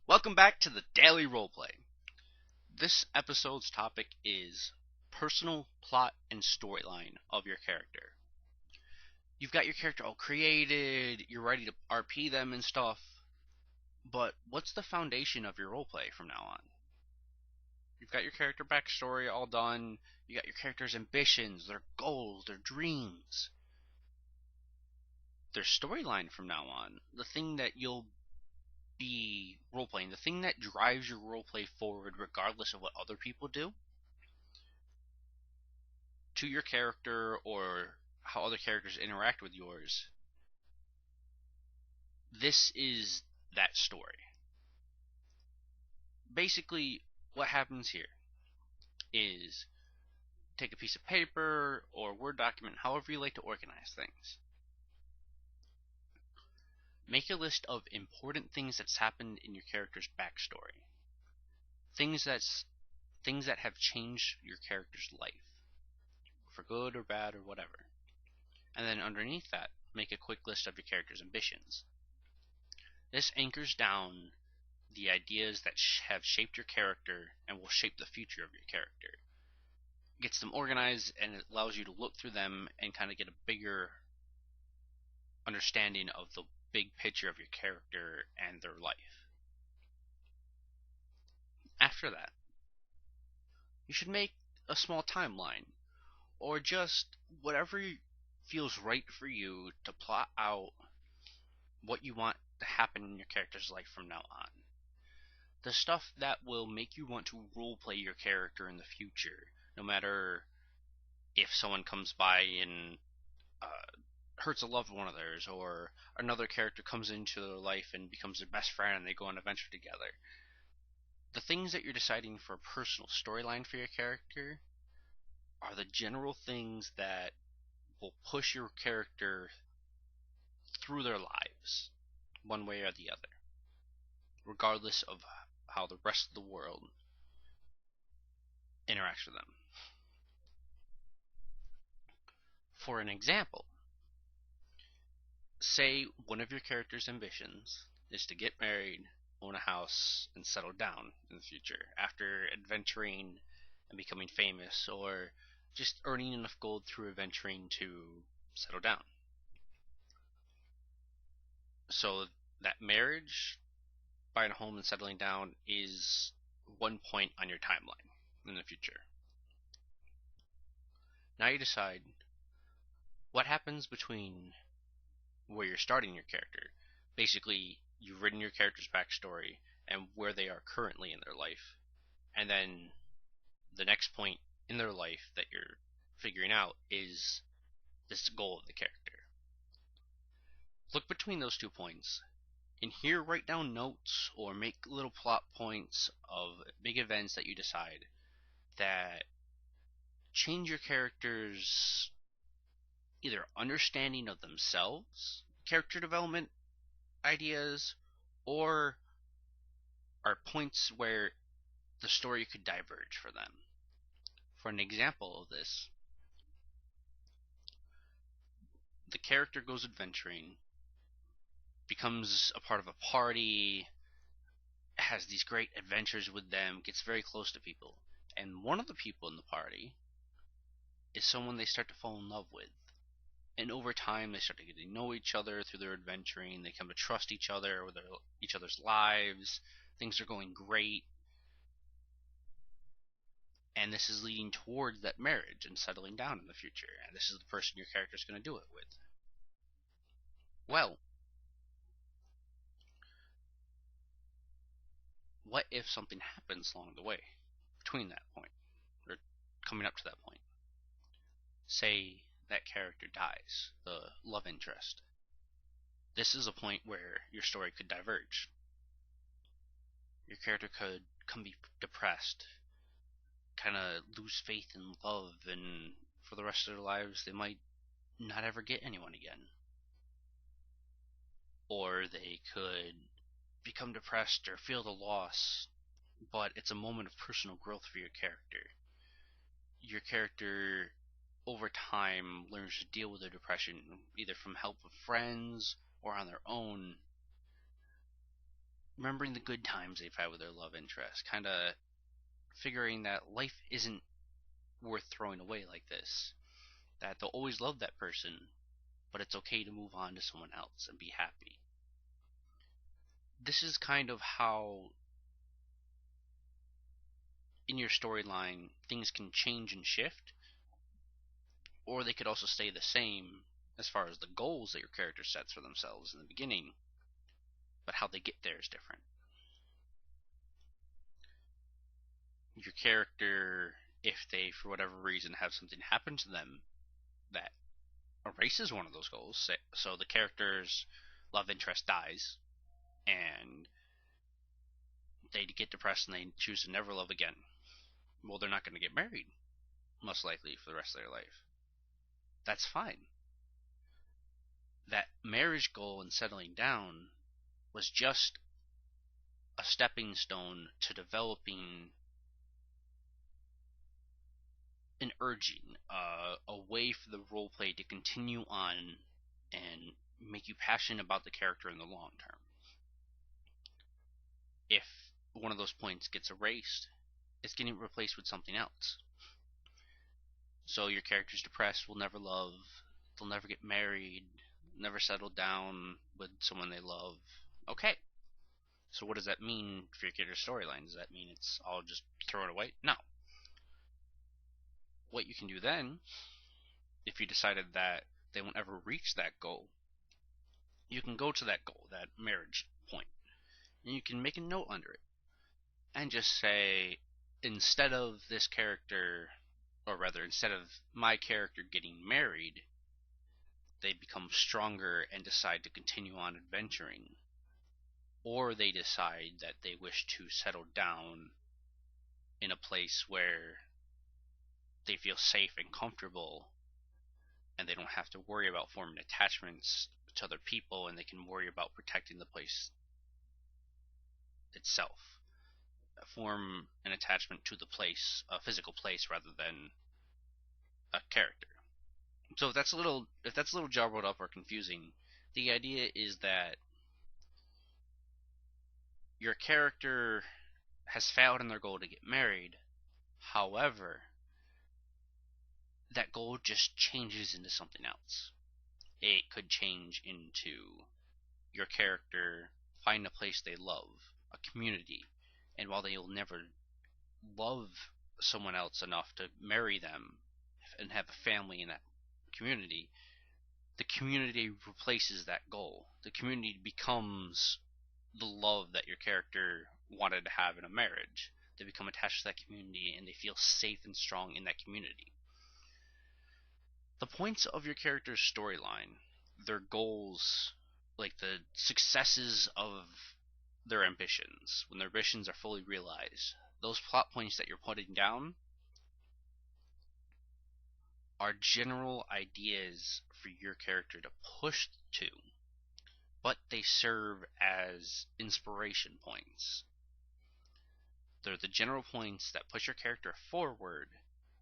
Welcome back to the Daily Roleplay. This episode's topic is personal plot and storyline of your character. You've got your character all created, you're ready to RP them and stuff, but what's the foundation of your roleplay from now on? You've got your character backstory all done, you got your character's ambitions, their goals, their dreams, their storyline from now on, the thing that you'll be roleplaying, the thing that drives your roleplay forward regardless of what other people do to your character or how other characters interact with yours. This is that story. Basically, what happens here is take a piece of paper or Word document, however you like to organize things. Make a list of important things that's happened in your character's backstory. Things that have changed your character's life, for good or bad or whatever. And then underneath that, make a quick list of your character's ambitions. This anchors down the ideas that have shaped your character and will shape the future of your character. It gets them organized and it allows you to look through them and kind of get a bigger understanding of the big picture of your character and their life. After that, you should make a small timeline or just whatever feels right for you to plot out what you want to happen in your character's life from now on. The stuff that will make you want to roleplay your character in the future, no matter if someone comes by and hurts a loved one of theirs, or another character comes into their life and becomes their best friend and they go on an adventure together. The things that you're deciding for a personal storyline for your character are the general things that will push your character through their lives, one way or the other, regardless of how the rest of the world interacts with them. For an example, say one of your character's ambitions is to get married, own a house, and settle down in the future after adventuring and becoming famous, or just earning enough gold through adventuring to settle down. So that marriage, buying a home, and settling down is one point on your timeline in the future. Now you decide what happens between where you're starting your character. Basically, you've written your character's backstory and where they are currently in their life, and then the next point in their life that you're figuring out is this goal of the character. Look between those 2 points, and here write down notes or make little plot points of big events that you decide that change your character's either understanding of themselves, character development ideas, or are points where the story could diverge for them. For an example of this, the character goes adventuring, becomes a part of a party, has these great adventures with them, gets very close to people. And one of the people in the party is someone they start to fall in love with. And over time, they start to get to know each other through their adventuring. They come to trust each other with each other's lives. Things are going great. And this is leading towards that marriage and settling down in the future. And this is the person your character is going to do it with. Well, what if something happens along the way between that point, or coming up to that point? Say that character dies, the love interest. This is a point where your story could diverge. Your character could be depressed, kind of lose faith in love, and for the rest of their lives, they might not ever get anyone again. Or they could become depressed or feel the loss, but it's a moment of personal growth for your character. Your character, over time, learns to deal with their depression, either from help of friends or on their own. remembering the good times they've had with their love interest, kind of figuring that life isn't worth throwing away like this, that they'll always love that person, but it's okay to move on to someone else and be happy. This is kind of how, in your storyline, things can change and shift, or they could also stay the same as far as the goals that your character sets for themselves in the beginning, but how they get there is different. Your character, if they, for whatever reason, have something happen to them that erases one of those goals, so the character's love interest dies, and they get depressed and they choose to never love again, well, they're not going to get married, most likely, for the rest of their life. That's fine. That marriage goal and settling down was just a stepping stone to developing an urging, a way for the roleplay to continue on and make you passionate about the character in the long term. If one of those points gets erased, it's getting replaced with something else. So your character's depressed, will never love, they'll never get married, never settle down with someone they love. Okay. So what does that mean for your character's storyline? Does that mean it's all just thrown away? No. What you can do then, if you decided that they won't ever reach that goal, you can go to that goal, that marriage point, and you can make a note under it and just say, instead of this character, or rather, instead of my character getting married, they become stronger and decide to continue on adventuring. Or they decide that they wish to settle down in a place where they feel safe and comfortable, and they don't have to worry about forming attachments to other people, and they can worry about protecting the place itself. Form an attachment to the place, a physical place, rather than a character. So if that's a little jumbled up or confusing, the idea is that your character has failed in their goal to get married. However, that goal just changes into something else. It could change into your character find a place they love, a community, and while they will never love someone else enough to marry them and have a family in that community, the community replaces that goal. The community becomes the love that your character wanted to have in a marriage. They become attached to that community and they feel safe and strong in that community. The points of your character's storyline, their goals, like the successes of their ambitions, when their ambitions are fully realized, those plot points that you're putting down are general ideas for your character to push to, but they serve as inspiration points. They're the general points that push your character forward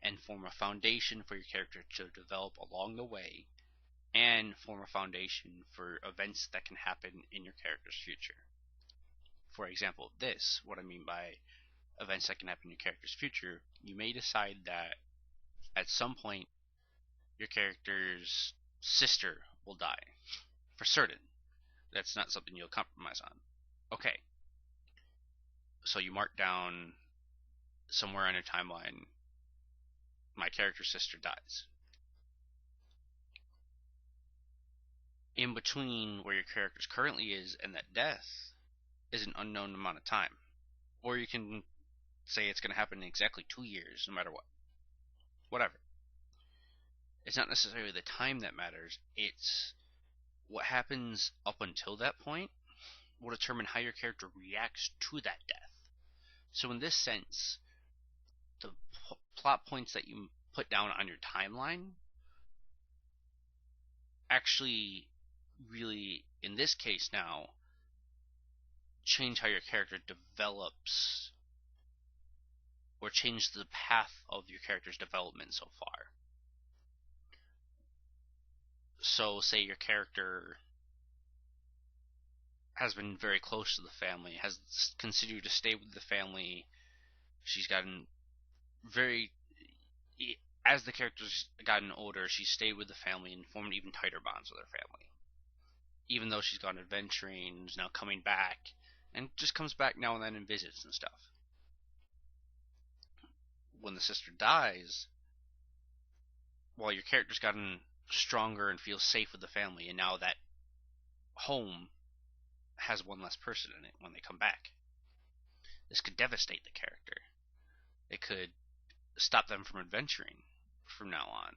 and form a foundation for your character to develop along the way, and form a foundation for events that can happen in your character's future. For example of this, what I mean by events that can happen in your character's future, you may decide that at some point your character's sister will die. For certain. That's not something you'll compromise on. Okay. So you mark down somewhere on your timeline, my character's sister dies. In between where your character currently is and that death is an unknown amount of time. Or you can say it's going to happen in exactly 2 years, no matter what. Whatever. It's not necessarily the time that matters, it's what happens up until that point will determine how your character reacts to that death. So in this sense, the plot points that you put down on your timeline actually really, in this case now, change how your character develops or change the path of your character's development so far. So say your character has been very close to the family, has continued to stay with the family. She's gotten very, as the character's gotten older, she's stayed with the family and formed even tighter bonds with her family. Even though she's gone adventuring, is now coming back, and just comes back now and then and visits and stuff. When the sister dies, while your character's gotten stronger and feels safe with the family, and now that home has one less person in it when they come back. This could devastate the character. It could stop them from adventuring from now on.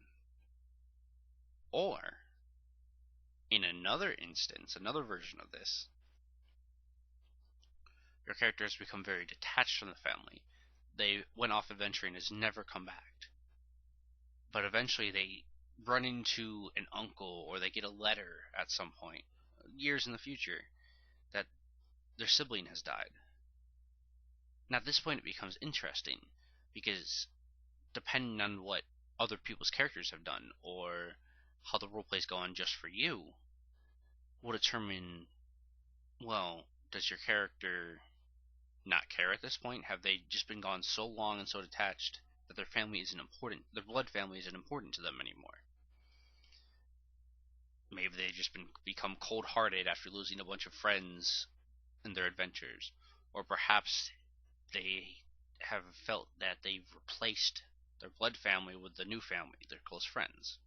Or, in another instance, another version of this, your character has become very detached from the family. They went off adventuring and has never come back. But eventually they run into an uncle, or they get a letter at some point, years in the future, that their sibling has died. Now at this point it becomes interesting, because depending on what other people's characters have done, or how the roleplay's gone just for you, will determine, well, does your character not care at this point? Have they just been gone so long and so detached that their family isn't important, their blood family isn't important to them anymore? Maybe they've just become cold-hearted after losing a bunch of friends in their adventures. Or perhaps they have felt that they've replaced their blood family with the new family, their close friends.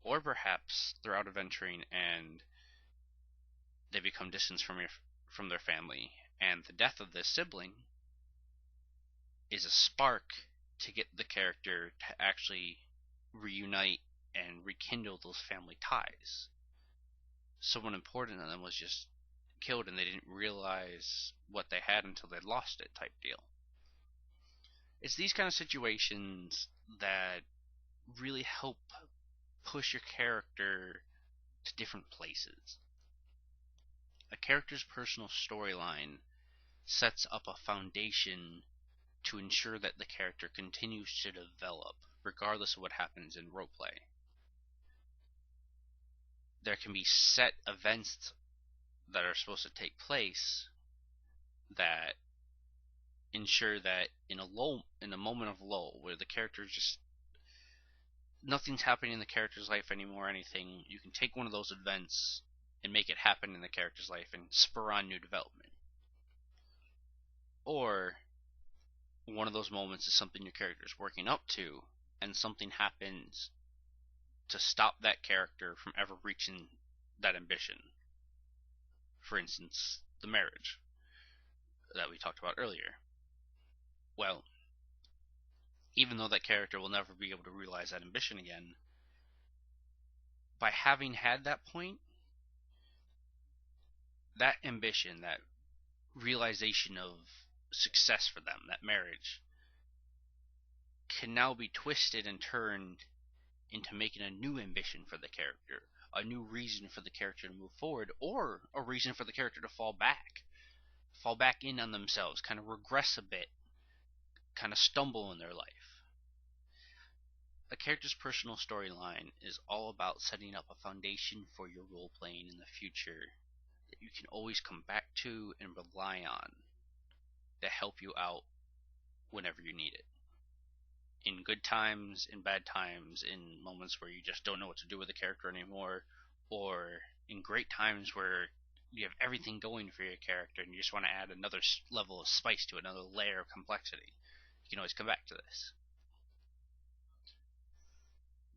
Or perhaps they're out adventuring and they become distant from their family, and the death of this sibling is a spark to get the character to actually reunite and rekindle those family ties. Someone important to them was just killed and they didn't realize what they had until they lost it, type deal. It's these kind of situations that really help push your character to different places. A character's personal storyline sets up a foundation to ensure that the character continues to develop, regardless of what happens in roleplay. There can be set events that are supposed to take place that ensure that in a moment of lull, where the character just nothing's happening in the character's life anymore or anything, you can take one of those events and make it happen in the character's life and spur on new development. Or one of those moments is something your character is working up to, and something happens to stop that character from ever reaching that ambition. For instance, the marriage that we talked about earlier. Well, even though that character will never be able to realize that ambition again, by having had that point, that ambition, that realization of success for them, that marriage, can now be twisted and turned into making a new ambition for the character, a new reason for the character to move forward, or a reason for the character to fall back in on themselves, kind of regress a bit, kind of stumble in their life. A character's personal storyline is all about setting up a foundation for your role playing in the future that you can always come back to and rely on to help you out whenever you need it. In good times, in bad times, in moments where you just don't know what to do with the character anymore, or in great times where you have everything going for your character and you just want to add another level of spice to it, another layer of complexity. You can always come back to this.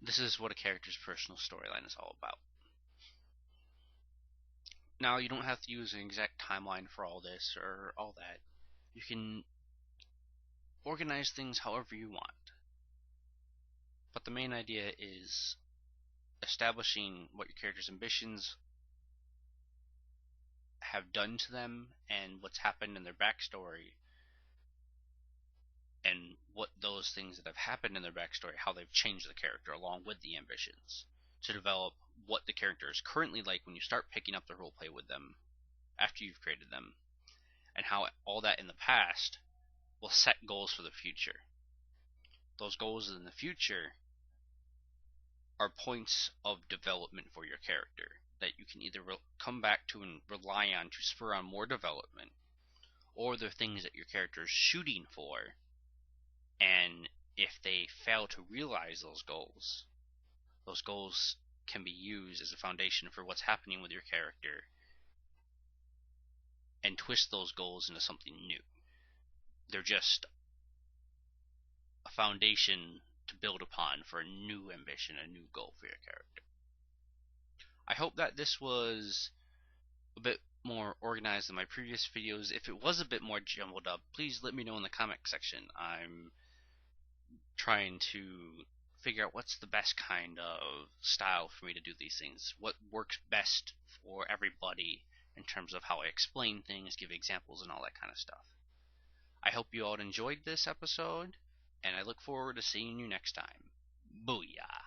This is what a character's personal storyline is all about. Now, you don't have to use an exact timeline for all this or all that. You can organize things however you want. But the main idea is establishing what your character's ambitions have done to them and what's happened in their backstory, and what those things that have happened in their backstory, how they've changed the character along with the ambitions, to develop what the character is currently like when you start picking up the roleplay with them after you've created them, and how all that in the past will set goals for the future. Those goals in the future are points of development for your character. that you can either come back to and rely on to spur on more development, or they're things that your character is shooting for, and if they fail to realize those goals can be used as a foundation for what's happening with your character and twist those goals into something new. They're just a foundation to build upon for a new ambition, a new goal for your character. I hope that this was a bit more organized than my previous videos. If it was a bit more jumbled up, please let me know in the comment section. I'm trying to figure out what's the best kind of style for me to do these things. What works best for everybody in terms of how I explain things, give examples, and all that kind of stuff. I hope you all enjoyed this episode, and I look forward to seeing you next time. Booyah!